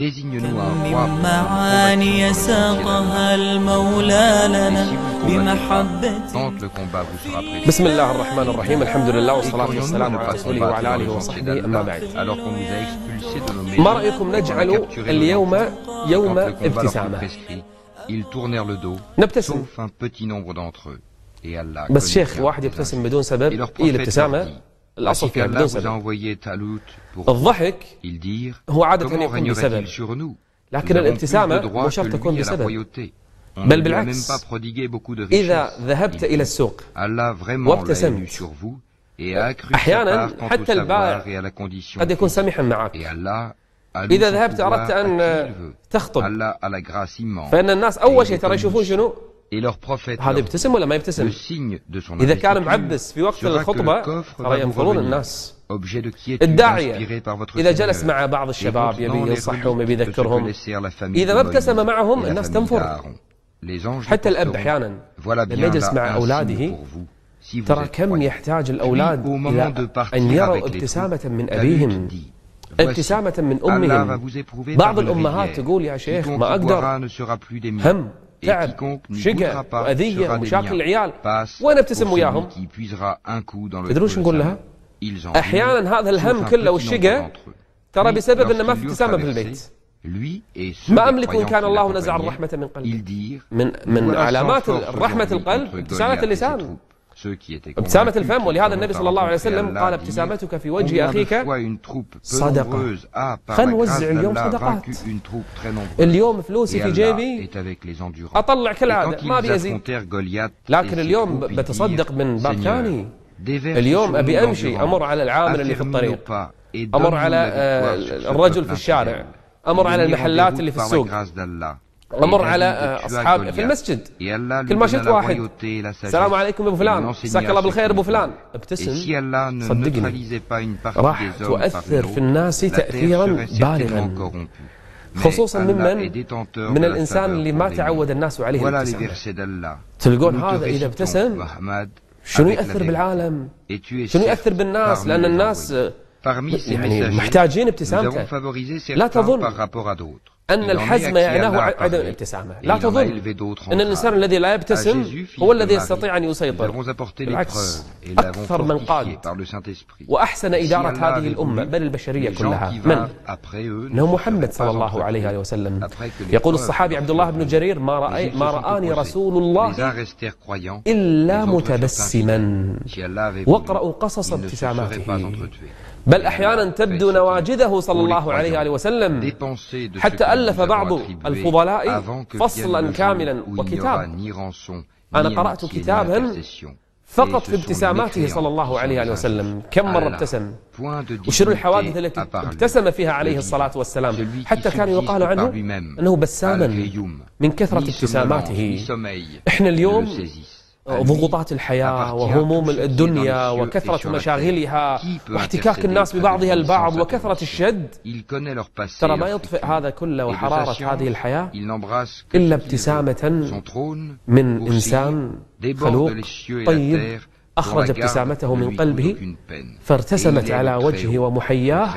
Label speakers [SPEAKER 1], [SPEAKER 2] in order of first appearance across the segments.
[SPEAKER 1] Désigne-nous un roi pour
[SPEAKER 2] معاني ساقها المولى لنا بمحبة.
[SPEAKER 1] le combat vous sera prévu.
[SPEAKER 3] بسم الله الرحمن الرحيم الحمد لله والصلاة والسلام على رسوله وعلى آله وصحبه أما بعد.
[SPEAKER 1] Alors qu'on vous a expulsé de nos maisons,
[SPEAKER 3] ما رأيكم نجعل اليوم يوم ابتسامة؟
[SPEAKER 1] Ils tournèrent le dos,
[SPEAKER 3] نبتسم.
[SPEAKER 1] sauf un petit nombre d'entre eux. Et Allah
[SPEAKER 3] بس شيخ واحد يبتسم بدون سبب، إيه الابتسامة الأصل فيها بدون
[SPEAKER 1] vous a
[SPEAKER 3] سبب.
[SPEAKER 1] envoyé Talut pour
[SPEAKER 3] الضحك
[SPEAKER 1] ils dirent
[SPEAKER 3] هو عادة
[SPEAKER 1] comment
[SPEAKER 3] يكون بسبب،
[SPEAKER 1] régnerait-il sur nous?
[SPEAKER 3] لكن
[SPEAKER 1] Nous avons plus de
[SPEAKER 3] الابتسامة
[SPEAKER 1] droit
[SPEAKER 3] مو
[SPEAKER 1] que
[SPEAKER 3] شرط
[SPEAKER 1] lui
[SPEAKER 3] تكون
[SPEAKER 1] à la
[SPEAKER 3] بسبب.
[SPEAKER 1] royauté. On
[SPEAKER 3] بل
[SPEAKER 1] ne doit même
[SPEAKER 3] بالعكس،
[SPEAKER 1] pas prodiguer beaucoup de
[SPEAKER 3] إذا
[SPEAKER 1] richesses.
[SPEAKER 3] ذهبت إلى السوق
[SPEAKER 1] Allah vraiment l'a
[SPEAKER 3] وابتسمت
[SPEAKER 1] élu sur vous et a accru sa
[SPEAKER 3] أحيانا
[SPEAKER 1] part quant au
[SPEAKER 3] حتى البائع
[SPEAKER 1] savoir et à la condition.
[SPEAKER 3] قد يكون
[SPEAKER 1] physique.
[SPEAKER 3] سمحا
[SPEAKER 1] Et
[SPEAKER 3] معك.
[SPEAKER 1] Allah a loué
[SPEAKER 3] إذا
[SPEAKER 1] son
[SPEAKER 3] ذهبت
[SPEAKER 1] pouvoir
[SPEAKER 3] أردت
[SPEAKER 1] à qui
[SPEAKER 3] أن
[SPEAKER 1] il veut.
[SPEAKER 3] تخطب،
[SPEAKER 1] Allah a la grâce immense.
[SPEAKER 3] فإن الناس أول شيء ترى يشوفون شنو؟
[SPEAKER 1] Et leur prophète
[SPEAKER 3] هذا
[SPEAKER 1] leur
[SPEAKER 3] يبتسم ولا ما
[SPEAKER 1] le
[SPEAKER 3] يبتسم؟
[SPEAKER 1] signe de son
[SPEAKER 3] إذا كان
[SPEAKER 1] investiture
[SPEAKER 3] معبس في وقت
[SPEAKER 1] sera que
[SPEAKER 3] الخطبة
[SPEAKER 1] le coffre va
[SPEAKER 3] ترى
[SPEAKER 1] vous
[SPEAKER 3] ينفرون
[SPEAKER 1] revenir.
[SPEAKER 3] الناس.
[SPEAKER 1] Objet de quiétude
[SPEAKER 3] الداعية
[SPEAKER 1] inspiré par votre
[SPEAKER 3] إذا جلس
[SPEAKER 1] Seigneur.
[SPEAKER 3] مع بعض
[SPEAKER 1] Et
[SPEAKER 3] الشباب
[SPEAKER 1] contenant
[SPEAKER 3] يبي
[SPEAKER 1] les
[SPEAKER 3] ينصحهم
[SPEAKER 1] reliques
[SPEAKER 3] يبي
[SPEAKER 1] de ce que
[SPEAKER 3] يذكرهم،
[SPEAKER 1] laissèrent la famille
[SPEAKER 3] إذا
[SPEAKER 1] de
[SPEAKER 3] ما
[SPEAKER 1] Moïse
[SPEAKER 3] ابتسم معهم
[SPEAKER 1] et la
[SPEAKER 3] الناس
[SPEAKER 1] famille
[SPEAKER 3] تنفر.
[SPEAKER 1] d'Aaron. Les anges
[SPEAKER 3] حتى الأب
[SPEAKER 1] porteront.
[SPEAKER 3] أحيانا
[SPEAKER 1] Voilà
[SPEAKER 3] لما
[SPEAKER 1] bien
[SPEAKER 3] يجلس
[SPEAKER 1] là
[SPEAKER 3] مع
[SPEAKER 1] un
[SPEAKER 3] أولاده
[SPEAKER 1] signe pour vous. Si vous
[SPEAKER 3] ترى
[SPEAKER 1] êtes
[SPEAKER 3] كم
[SPEAKER 1] croyants.
[SPEAKER 3] يحتاج الأولاد
[SPEAKER 1] Puis, au moment
[SPEAKER 3] إلى
[SPEAKER 1] de partir
[SPEAKER 3] أن يروا
[SPEAKER 1] avec les
[SPEAKER 3] ابتسامة
[SPEAKER 1] troupes,
[SPEAKER 3] من
[SPEAKER 1] Talut
[SPEAKER 3] أبيهم،
[SPEAKER 1] dit,
[SPEAKER 3] ابتسامة من
[SPEAKER 1] Allah va
[SPEAKER 3] أمهم.
[SPEAKER 1] vous éprouver
[SPEAKER 3] بعض
[SPEAKER 1] par une
[SPEAKER 3] الأمهات
[SPEAKER 1] rivière.
[SPEAKER 3] تقول يا شيخ
[SPEAKER 1] Quiconque
[SPEAKER 3] ما
[SPEAKER 1] y
[SPEAKER 3] أقدر،
[SPEAKER 1] boira ne sera plus des miens.
[SPEAKER 3] هم
[SPEAKER 1] Et
[SPEAKER 3] تعب
[SPEAKER 1] quiconque n'y
[SPEAKER 3] شقة
[SPEAKER 1] goûtera pas
[SPEAKER 3] وأذية
[SPEAKER 1] sera des
[SPEAKER 3] ومشاكل
[SPEAKER 1] miens.
[SPEAKER 3] العيال،
[SPEAKER 1] Passe
[SPEAKER 3] وين
[SPEAKER 1] pour
[SPEAKER 3] ابتسم
[SPEAKER 1] celui
[SPEAKER 3] وياهم؟
[SPEAKER 1] qui puisera un coup dans le
[SPEAKER 3] تدرون
[SPEAKER 1] creux
[SPEAKER 3] شو
[SPEAKER 1] de
[SPEAKER 3] نقول
[SPEAKER 1] sa
[SPEAKER 3] لها؟
[SPEAKER 1] main. Ils en
[SPEAKER 3] أحيانا
[SPEAKER 1] dirent,
[SPEAKER 3] هذا الهم
[SPEAKER 1] sauf un
[SPEAKER 3] كله
[SPEAKER 1] petit
[SPEAKER 3] والشقة
[SPEAKER 1] nombre d'entre eux.
[SPEAKER 3] ترى
[SPEAKER 1] Puis,
[SPEAKER 3] بسبب أن ما في
[SPEAKER 1] lorsqu'ils
[SPEAKER 3] ابتسامة
[SPEAKER 1] eurent
[SPEAKER 3] في
[SPEAKER 1] traversé,
[SPEAKER 3] البيت.
[SPEAKER 1] lui et ceux
[SPEAKER 3] ما
[SPEAKER 1] des
[SPEAKER 3] أملك إن
[SPEAKER 1] croyants
[SPEAKER 3] كان
[SPEAKER 1] qui
[SPEAKER 3] الله نزع
[SPEAKER 1] l'accompagnaient,
[SPEAKER 3] الرحمة من قلبي.
[SPEAKER 1] ils dirent,
[SPEAKER 3] من
[SPEAKER 1] voilà
[SPEAKER 3] علامات
[SPEAKER 1] sans force
[SPEAKER 3] رحمة
[SPEAKER 1] aujourd'hui
[SPEAKER 3] القلب
[SPEAKER 1] contre
[SPEAKER 3] ابتسامة
[SPEAKER 1] Goliath et ses
[SPEAKER 3] اللسان،
[SPEAKER 1] troupes. Ceux qui étaient
[SPEAKER 3] ابتسامة
[SPEAKER 1] convaincus
[SPEAKER 3] الفم.
[SPEAKER 1] qu'ils
[SPEAKER 3] ولهذا
[SPEAKER 1] ont
[SPEAKER 3] النبي صلى الله عليه
[SPEAKER 1] rencontré
[SPEAKER 3] وسلم
[SPEAKER 1] Allah
[SPEAKER 3] قال
[SPEAKER 1] dirent,
[SPEAKER 3] ابتسامتك في
[SPEAKER 1] combien
[SPEAKER 3] وجه
[SPEAKER 1] de
[SPEAKER 3] أخيك
[SPEAKER 1] fois une troupe peu
[SPEAKER 3] صدقة.
[SPEAKER 1] nombreuse a, par
[SPEAKER 3] خلنا
[SPEAKER 1] la grâce
[SPEAKER 3] نوزع اليوم
[SPEAKER 1] d'Allah,
[SPEAKER 3] صدقات.
[SPEAKER 1] vaincu une troupe très nombreuse.
[SPEAKER 3] اليوم فلوسي
[SPEAKER 1] Et
[SPEAKER 3] في
[SPEAKER 1] Allah
[SPEAKER 3] جيبي
[SPEAKER 1] est avec les endurants.
[SPEAKER 3] أطلع
[SPEAKER 1] Et quand
[SPEAKER 3] كالعادة ما
[SPEAKER 1] ils
[SPEAKER 3] أبي أزيد،
[SPEAKER 1] affrontèrent Goliath et
[SPEAKER 3] لكن
[SPEAKER 1] ses
[SPEAKER 3] اليوم
[SPEAKER 1] troupes, ils
[SPEAKER 3] بتصدق
[SPEAKER 1] dirent,
[SPEAKER 3] من باب
[SPEAKER 1] Seigneur,
[SPEAKER 3] ثاني.
[SPEAKER 1] déverse
[SPEAKER 3] اليوم
[SPEAKER 1] sur
[SPEAKER 3] أبي
[SPEAKER 1] nous
[SPEAKER 3] أمشي
[SPEAKER 1] l'endurance.
[SPEAKER 3] أمر على العامل اللي في
[SPEAKER 1] Affermis nos
[SPEAKER 3] الطريق،
[SPEAKER 1] pas et
[SPEAKER 3] أمر
[SPEAKER 1] donne-nous
[SPEAKER 3] على
[SPEAKER 1] la victoire sur ce
[SPEAKER 3] الرجل
[SPEAKER 1] peuple
[SPEAKER 3] في الشارع،
[SPEAKER 1] infidèle.
[SPEAKER 3] أمر على
[SPEAKER 1] Venir en
[SPEAKER 3] المحلات
[SPEAKER 1] déroute
[SPEAKER 3] اللي في
[SPEAKER 1] par la
[SPEAKER 3] السوق،
[SPEAKER 1] grâce d'Allah.
[SPEAKER 3] أمر
[SPEAKER 1] Et
[SPEAKER 3] على
[SPEAKER 1] David tua
[SPEAKER 3] أصحاب في
[SPEAKER 1] Goliath.
[SPEAKER 3] المسجد.
[SPEAKER 1] Et Allah lui
[SPEAKER 3] كل ما
[SPEAKER 1] donna
[SPEAKER 3] شفت
[SPEAKER 1] la
[SPEAKER 3] واحد
[SPEAKER 1] royauté et la sagesse.
[SPEAKER 3] السلام عليكم أبو
[SPEAKER 1] Et
[SPEAKER 3] فلان،
[SPEAKER 1] l'enseigna
[SPEAKER 3] مساك الله
[SPEAKER 1] ses
[SPEAKER 3] بالخير أبو
[SPEAKER 1] compagnons.
[SPEAKER 3] فلان،
[SPEAKER 1] Et
[SPEAKER 3] ابتسم
[SPEAKER 1] si Allah ne
[SPEAKER 3] صدقني
[SPEAKER 1] neutralisait pas une partie
[SPEAKER 3] راح
[SPEAKER 1] des hommes par
[SPEAKER 3] تؤثر
[SPEAKER 1] une
[SPEAKER 3] في
[SPEAKER 1] autre,
[SPEAKER 3] الناس
[SPEAKER 1] la terre
[SPEAKER 3] تأثيرا
[SPEAKER 1] serait certainement
[SPEAKER 3] بالغا،
[SPEAKER 1] corrompue. Mais
[SPEAKER 3] خصوصا
[SPEAKER 1] Allah
[SPEAKER 3] ممن
[SPEAKER 1] est détenteur
[SPEAKER 3] من
[SPEAKER 1] de la
[SPEAKER 3] الإنسان
[SPEAKER 1] saveur
[SPEAKER 3] اللي
[SPEAKER 1] pour
[SPEAKER 3] ما
[SPEAKER 1] les
[SPEAKER 3] تعود
[SPEAKER 1] miens.
[SPEAKER 3] الناس عليه
[SPEAKER 1] Voilà les
[SPEAKER 3] الابتسامة.
[SPEAKER 1] versets d'Allah.
[SPEAKER 3] تلقون
[SPEAKER 1] Nous te
[SPEAKER 3] هذا إذا
[SPEAKER 1] récitons,
[SPEAKER 3] ابتسم
[SPEAKER 1] Muhammad,
[SPEAKER 3] شنو
[SPEAKER 1] avec la
[SPEAKER 3] يأثر
[SPEAKER 1] vérité.
[SPEAKER 3] بالعالم؟
[SPEAKER 1] Et tu es
[SPEAKER 3] شنو
[SPEAKER 1] certes
[SPEAKER 3] يأثر بالناس؟
[SPEAKER 1] parmi
[SPEAKER 3] لأن
[SPEAKER 1] les
[SPEAKER 3] الناس
[SPEAKER 1] envoyés. Parmi ces
[SPEAKER 3] يعني
[SPEAKER 1] messagers,
[SPEAKER 3] محتاجين
[SPEAKER 1] nous avons
[SPEAKER 3] ابتسامته.
[SPEAKER 1] favorisé
[SPEAKER 3] لا
[SPEAKER 1] certains
[SPEAKER 3] تظن
[SPEAKER 1] par rapport à d'autres.
[SPEAKER 3] أن
[SPEAKER 1] Il en est
[SPEAKER 3] الحزم
[SPEAKER 1] à qui
[SPEAKER 3] يعناه
[SPEAKER 1] Allah a
[SPEAKER 3] عدم
[SPEAKER 1] parlé.
[SPEAKER 3] الابتسامة.
[SPEAKER 1] Et
[SPEAKER 3] لا
[SPEAKER 1] il en a
[SPEAKER 3] تظن
[SPEAKER 1] élevé d'autres en
[SPEAKER 3] أن الإنسان
[SPEAKER 1] grâce.
[SPEAKER 3] الذي لا
[SPEAKER 1] À
[SPEAKER 3] يبتسم
[SPEAKER 1] Jésus,
[SPEAKER 3] هو
[SPEAKER 1] fils de
[SPEAKER 3] الذي
[SPEAKER 1] Marie,
[SPEAKER 3] يستطيع أن
[SPEAKER 1] nous
[SPEAKER 3] يسيطر.
[SPEAKER 1] avons apporté
[SPEAKER 3] بالعكس،
[SPEAKER 1] l'épreuve et l'avons
[SPEAKER 3] أكثر من
[SPEAKER 1] fortifié
[SPEAKER 3] قاد
[SPEAKER 1] par le Saint-Esprit.
[SPEAKER 3] وأحسن
[SPEAKER 1] Si
[SPEAKER 3] إدارة
[SPEAKER 1] Allah
[SPEAKER 3] هذه
[SPEAKER 1] avait
[SPEAKER 3] الأمة
[SPEAKER 1] voulu,
[SPEAKER 3] بل البشرية
[SPEAKER 1] les gens
[SPEAKER 3] كلها
[SPEAKER 1] qui
[SPEAKER 3] من؟
[SPEAKER 1] vinrent après eux ne
[SPEAKER 3] إنه
[SPEAKER 1] se
[SPEAKER 3] محمد
[SPEAKER 1] seraient
[SPEAKER 3] صلى
[SPEAKER 1] pas
[SPEAKER 3] الله عليه
[SPEAKER 1] entretenus.
[SPEAKER 3] وسلم.
[SPEAKER 1] Après que les
[SPEAKER 3] يقول
[SPEAKER 1] preuves
[SPEAKER 3] الصحابي
[SPEAKER 1] leur
[SPEAKER 3] عبد الله
[SPEAKER 1] furent
[SPEAKER 3] بن
[SPEAKER 1] venues,
[SPEAKER 3] جرير
[SPEAKER 1] les
[SPEAKER 3] ما
[SPEAKER 1] ils se sont
[SPEAKER 3] رآني
[SPEAKER 1] opposés.
[SPEAKER 3] رسول
[SPEAKER 1] Les uns
[SPEAKER 3] الله
[SPEAKER 1] restèrent croyants,
[SPEAKER 3] إلا
[SPEAKER 1] les autres furent
[SPEAKER 3] متبسما.
[SPEAKER 1] infides. Si Allah avait voulu,
[SPEAKER 3] واقرأوا قصص
[SPEAKER 1] ils ne se seraient pas
[SPEAKER 3] ابتساماته.
[SPEAKER 1] entretués.
[SPEAKER 3] بل أحيانا تبدو نواجذه صلى
[SPEAKER 1] Pour les
[SPEAKER 3] الله عليه وآله
[SPEAKER 1] croyants,
[SPEAKER 3] وسلم.
[SPEAKER 1] dépensez de ce
[SPEAKER 3] حتى
[SPEAKER 1] que
[SPEAKER 3] ألف
[SPEAKER 1] nous avons
[SPEAKER 3] بعض
[SPEAKER 1] attribué
[SPEAKER 3] الفضلاء
[SPEAKER 1] avant que vienne
[SPEAKER 3] فصلا
[SPEAKER 1] le jour
[SPEAKER 3] كاملا
[SPEAKER 1] où il n'y aura
[SPEAKER 3] وكتاب.
[SPEAKER 1] ni rançon,
[SPEAKER 3] أنا
[SPEAKER 1] ni
[SPEAKER 3] قرأت
[SPEAKER 1] amitié, ni
[SPEAKER 3] كتابا
[SPEAKER 1] intercession.
[SPEAKER 3] فقط
[SPEAKER 1] Et
[SPEAKER 3] في
[SPEAKER 1] ce sont les
[SPEAKER 3] ابتساماته
[SPEAKER 1] mécréants
[SPEAKER 3] صلى الله
[SPEAKER 1] qui sont
[SPEAKER 3] عليه
[SPEAKER 1] les
[SPEAKER 3] وآله
[SPEAKER 1] injustes.
[SPEAKER 3] وسلم. كم مرة
[SPEAKER 1] Allah,
[SPEAKER 3] ابتسم؟
[SPEAKER 1] point de
[SPEAKER 3] وشنو الحوادث
[SPEAKER 1] dignité
[SPEAKER 3] التي
[SPEAKER 1] à part lui.
[SPEAKER 3] ابتسم فيها عليه
[SPEAKER 1] Le
[SPEAKER 3] الصلاة
[SPEAKER 1] divin,
[SPEAKER 3] والسلام،
[SPEAKER 1] celui qui
[SPEAKER 3] حتى كان يقال
[SPEAKER 1] subsiste par
[SPEAKER 3] عنه
[SPEAKER 1] lui-même,
[SPEAKER 3] أنه بساما
[SPEAKER 1] Al-Qayyum,
[SPEAKER 3] من كثرة
[SPEAKER 1] ni somnolence, ni
[SPEAKER 3] ابتساماته.
[SPEAKER 1] sommeil,
[SPEAKER 3] إحنا
[SPEAKER 1] ne le
[SPEAKER 3] اليوم
[SPEAKER 1] saisissent.
[SPEAKER 3] ضغوطات الحياة وهموم الدنيا وكثرة مشاغلها واحتكاك الناس ببعضها البعض وكثرة الشد، ترى ما يطفئ هذا كله وحرارة هذه الحياة إلا ابتسامة من إنسان خلوق طيب أخرج ابتسامته من قلبه فارتسمت على وجهه ومحياه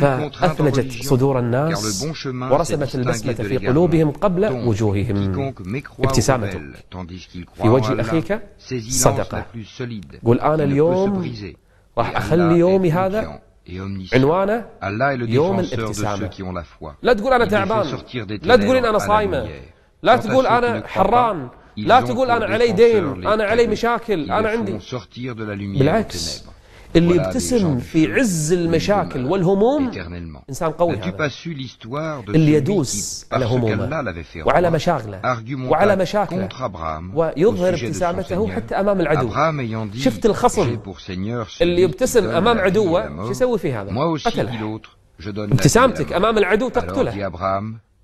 [SPEAKER 3] فأثلجت صدور الناس ورسمت البسمة في قلوبهم قبل وجوههم. ابتسامتك في وجه أخيك صدقة. قل أنا اليوم راح أخلي يومي هذا عنوانه يوم الابتسامة. لا تقول أنا تعبان، لا تقول أنا صايمة، لا تقول أنا حران، لا تقول أنا علي دين، أنا علي مشاكل، أنا عندي. بالعكس، اللي يبتسم في عز المشاكل والهموم إنسان قوي هذا. اللي يدوس على همومه وعلى مشاغله وعلى مشاكله ويظهر ابتسامته حتى أمام العدو. شفت الخصم اللي يبتسم أمام عدوه شو يسوي في هذا؟ قتله. ابتسامتك أمام العدو تقتله،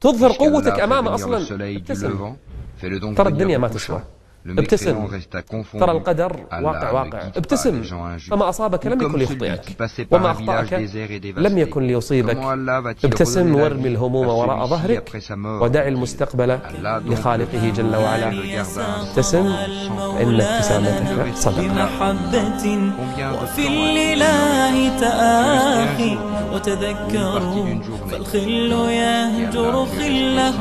[SPEAKER 3] تظهر قوتك أمامه. أصلا ابتسم. ترى الدنيا ما تسوى، ابتسم. ترى القدر واقع. ابتسم، فما أصابك لم يكن ليخطئك، وما أخطأك لم يكن ليصيبك. ابتسم وارمي الهموم وراء ظهرك، ودع المستقبل لخالقه جل وعلا. ابتسم فإن ابتسامتك صدقة.
[SPEAKER 2] بمحبة وفي الإله تآخي، وتذكروا فالخل يهجر خله،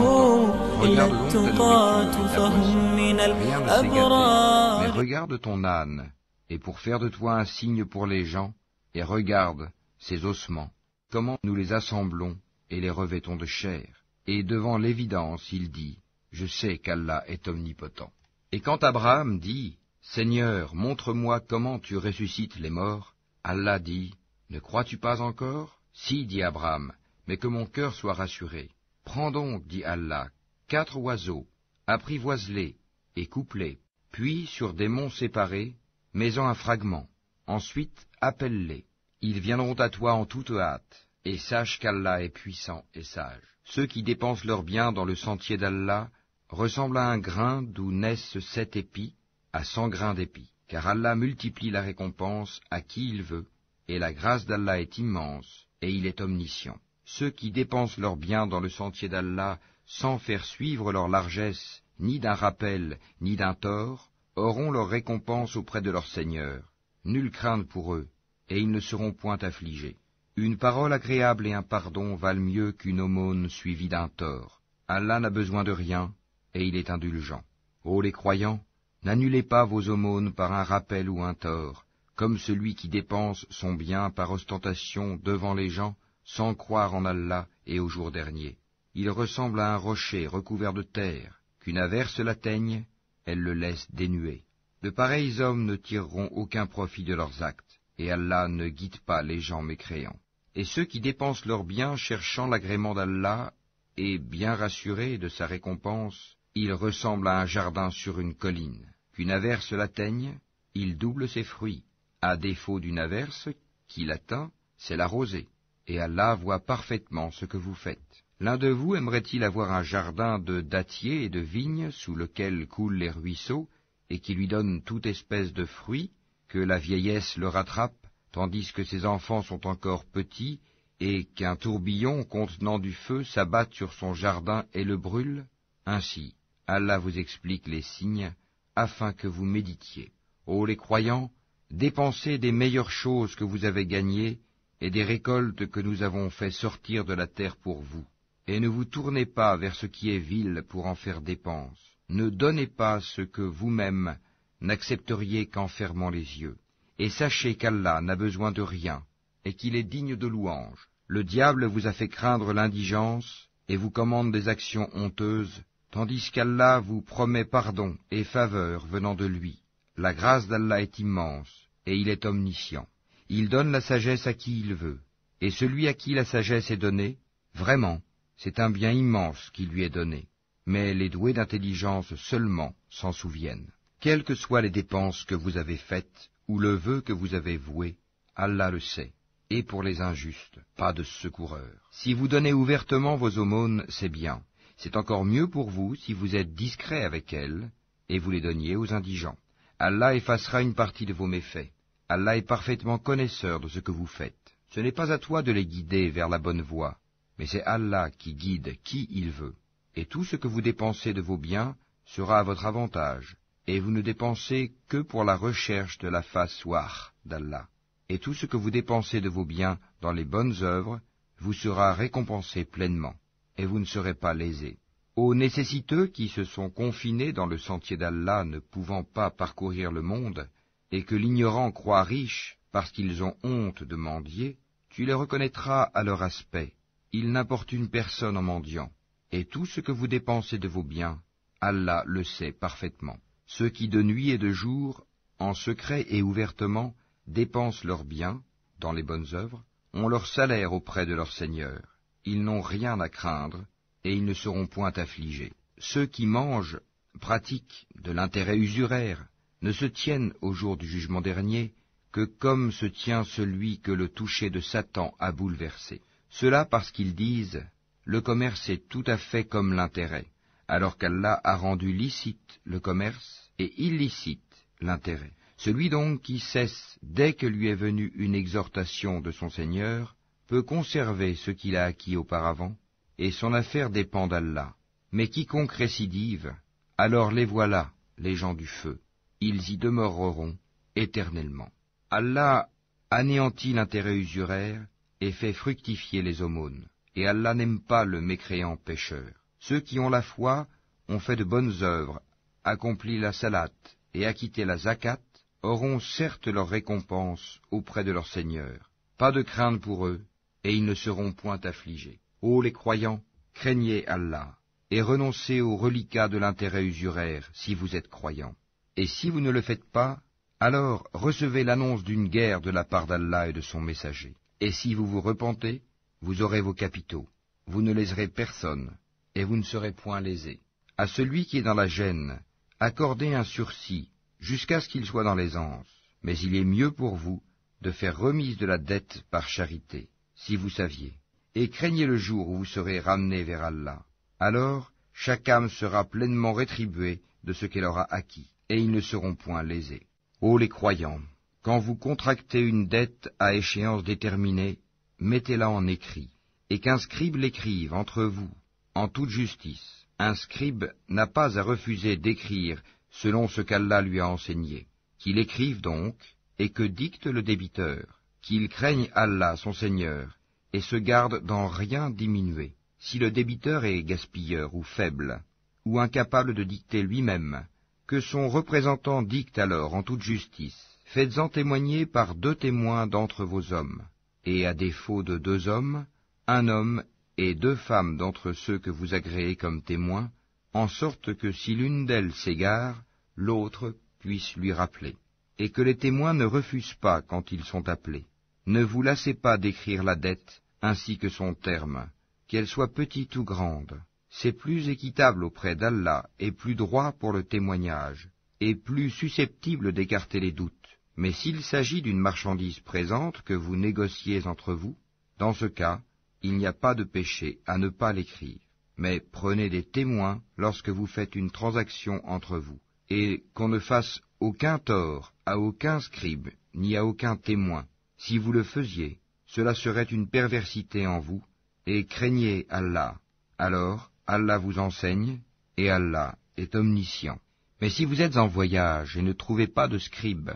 [SPEAKER 2] إلا التقاة فهم من الأبرار.
[SPEAKER 1] Mais regarde ton âne, et pour faire de toi un signe pour les gens, et regarde ces ossements, comment nous les assemblons et les revêtons de chair. Et devant l'évidence, il dit, je sais qu'Allah est omnipotent. Et quand Abraham dit, Seigneur, montre-moi comment tu ressuscites les morts, Allah dit, ne crois-tu pas encore? Si, dit Abraham, mais que mon cœur soit rassuré. Prends donc, dit Allah, 4 oiseaux, apprivoise-les et coupe-les, puis sur des monts séparés, mets-en un fragment. Ensuite, appelle-les. Ils viendront à toi en toute hâte, et sache qu'Allah est puissant et sage. Ceux qui dépensent leurs biens dans le sentier d'Allah ressemblent à un grain d'où naissent 7 épis, à 100 grains d'épis. Car Allah multiplie la récompense à qui il veut, et la grâce d'Allah est immense, et il est omniscient. Ceux qui dépensent leurs biens dans le sentier d'Allah sans faire suivre leur largesse, ni d'un rappel, ni d'un tort, auront leur récompense auprès de leur Seigneur. Nulle crainte pour eux, et ils ne seront point affligés. Une parole agréable et un pardon valent mieux qu'une aumône suivie d'un tort. Allah n'a besoin de rien, et il est indulgent. Ô les croyants, n'annulez pas vos aumônes par un rappel ou un tort, comme celui qui dépense son bien par ostentation devant les gens, sans croire en Allah et au jour dernier. Il ressemble à un rocher recouvert de terre, qu'une averse l'atteigne, elle le laisse dénué. De pareils hommes ne tireront aucun profit de leurs actes, et Allah ne guide pas les gens mécréants. Et ceux qui dépensent leurs biens cherchant l'agrément d'Allah, et bien rassurés de sa récompense, ils ressemblent à un jardin sur une colline. Qu'une averse l'atteigne, il double ses fruits. À défaut d'une averse qui l'atteint, c'est la rosée. Et Allah voit parfaitement ce que vous faites. L'un de vous aimerait-il avoir un jardin de dattiers et de vignes sous lequel coulent les ruisseaux, et qui lui donne toute espèce de fruits, que la vieillesse le rattrape, tandis que ses enfants sont encore petits, et qu'un tourbillon contenant du feu s'abatte sur son jardin et le brûle? Ainsi, Allah vous explique les signes, afin que vous méditiez. Ô les croyants, dépensez des meilleures choses que vous avez gagnées, et des récoltes que nous avons fait sortir de la terre pour vous. Et ne vous tournez pas vers ce qui est vil pour en faire dépense. Ne donnez pas ce que vous-même n'accepteriez qu'en fermant les yeux. Et sachez qu'Allah n'a besoin de rien, et qu'il est digne de louange. Le diable vous a fait craindre l'indigence, et vous commande des actions honteuses, tandis qu'Allah vous promet pardon et faveur venant de lui. La grâce d'Allah est immense, et il est omniscient. Il donne la sagesse à qui il veut, et celui à qui la sagesse est donnée, vraiment, c'est un bien immense qui lui est donné. Mais les doués d'intelligence seulement s'en souviennent. Quelles que soient les dépenses que vous avez faites, ou le vœu que vous avez voué, Allah le sait. Et pour les injustes, pas de secoureur. Si vous donnez ouvertement vos aumônes, c'est bien. C'est encore mieux pour vous si vous êtes discret avec elles, et vous les donniez aux indigents. Allah effacera une partie de vos méfaits. Allah est parfaitement connaisseur de ce que vous faites. Ce n'est pas à toi de les guider vers la bonne voie, mais c'est Allah qui guide qui il veut. Et tout ce que vous dépensez de vos biens sera à votre avantage, et vous ne dépensez que pour la recherche de la face wah d'Allah. Et tout ce que vous dépensez de vos biens dans les bonnes œuvres vous sera récompensé pleinement, et vous ne serez pas lésés. Aux nécessiteux qui se sont confinés dans le sentier d'Allah ne pouvant pas parcourir le monde, et que l'ignorant croit riche parce qu'ils ont honte de mendier, tu les reconnaîtras à leur aspect. Ils n'importunent personne en mendiant. Et tout ce que vous dépensez de vos biens, Allah le sait parfaitement. Ceux qui de nuit et de jour, en secret et ouvertement, dépensent leurs biens dans les bonnes œuvres, ont leur salaire auprès de leur Seigneur. Ils n'ont rien à craindre, et ils ne seront point affligés. Ceux qui mangent, pratiquent de l'intérêt usuraire, ne se tiennent au jour du jugement dernier que comme se tient celui que le toucher de Satan a bouleversé. Cela parce qu'ils disent « Le commerce est tout à fait comme l'intérêt », alors qu'Allah a rendu licite le commerce et illicite l'intérêt. Celui donc qui cesse dès que lui est venue une exhortation de son Seigneur peut conserver ce qu'il a acquis auparavant, et son affaire dépend d'Allah. Mais quiconque récidive, alors les voilà, les gens du feu. Ils y demeureront éternellement. Allah anéantit l'intérêt usuraire et fait fructifier les aumônes. Et Allah n'aime pas le mécréant pécheur. Ceux qui ont la foi ont fait de bonnes œuvres, accompli la salat et acquitté la zakat, auront certes leur récompense auprès de leur Seigneur. Pas de crainte pour eux, et ils ne seront point affligés. Ô les croyants, craignez Allah, et renoncez aux reliquats de l'intérêt usuraire, si vous êtes croyants. Et si vous ne le faites pas, alors recevez l'annonce d'une guerre de la part d'Allah et de son messager. Et si vous vous repentez, vous aurez vos capitaux, vous ne léserez personne, et vous ne serez point lésés. À celui qui est dans la gêne, accordez un sursis, jusqu'à ce qu'il soit dans l'aisance. Mais il est mieux pour vous de faire remise de la dette par charité, si vous saviez. Et craignez le jour où vous serez ramenés vers Allah. Alors, chaque âme sera pleinement rétribuée de ce qu'elle aura acquis, et ils ne seront point lésés. Ô les croyants, quand vous contractez une dette à échéance déterminée, mettez-la en écrit, et qu'un scribe l'écrive entre vous, en toute justice. Un scribe n'a pas à refuser d'écrire selon ce qu'Allah lui a enseigné. Qu'il écrive donc, et que dicte le débiteur, qu'il craigne Allah son Seigneur, et se garde d'en rien diminuer. Si le débiteur est gaspilleur ou faible, ou incapable de dicter lui-même, que son représentant dicte alors en toute justice. Faites-en témoigner par 2 témoins d'entre vos hommes, et à défaut de 2 hommes, 1 homme et 2 femmes d'entre ceux que vous agréez comme témoins, en sorte que si l'une d'elles s'égare, l'autre puisse lui rappeler, et que les témoins ne refusent pas quand ils sont appelés. Ne vous lassez pas d'écrire la dette, ainsi que son terme, qu'elle soit petite ou grande. C'est plus équitable auprès d'Allah, et plus droit pour le témoignage, et plus susceptible d'écarter les doutes. Mais s'il s'agit d'une marchandise présente que vous négociez entre vous, dans ce cas, il n'y a pas de péché à ne pas l'écrire. Mais prenez des témoins lorsque vous faites une transaction entre vous, et qu'on ne fasse aucun tort à aucun scribe, ni à aucun témoin. Si vous le faisiez, cela serait une perversité en vous, et craignez Allah. Alors, Allah vous enseigne, et Allah est omniscient. Mais si vous êtes en voyage et ne trouvez pas de scribe,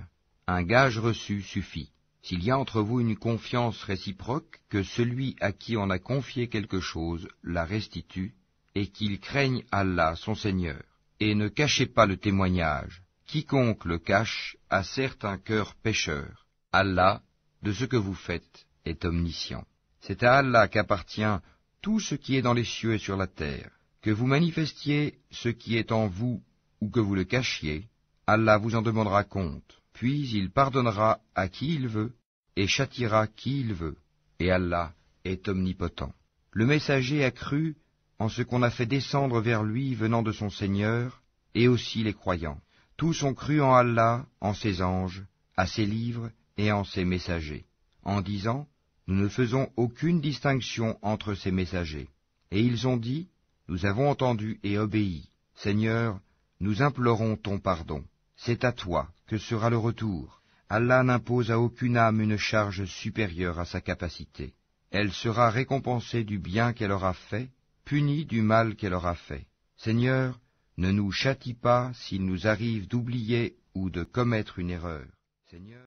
[SPEAKER 1] un gage reçu suffit. S'il y a entre vous une confiance réciproque, que celui à qui on a confié quelque chose la restitue, et qu'il craigne Allah son Seigneur. Et ne cachez pas le témoignage. Quiconque le cache a certes un cœur pécheur. Allah, de ce que vous faites, est omniscient. C'est à Allah qu'appartient tout ce qui est dans les cieux et sur la terre. Que vous manifestiez ce qui est en vous ou que vous le cachiez, Allah vous en demandera compte. Puis il pardonnera à qui il veut et châtiera qui il veut. Et Allah est omnipotent. Le messager a cru en ce qu'on a fait descendre vers lui venant de son Seigneur, et aussi les croyants. Tous ont cru en Allah, en ses anges, à ses livres et en ses messagers, en disant, nous ne faisons aucune distinction entre ces messagers. Et ils ont dit, nous avons entendu et obéi. Seigneur, nous implorons ton pardon. C'est à toi que sera le retour. Allah n'impose à aucune âme une charge supérieure à sa capacité. Elle sera récompensée du bien qu'elle aura fait, punie du mal qu'elle aura fait. Seigneur, ne nous châtie pas s'il nous arrive d'oublier ou de commettre une erreur. Seigneur,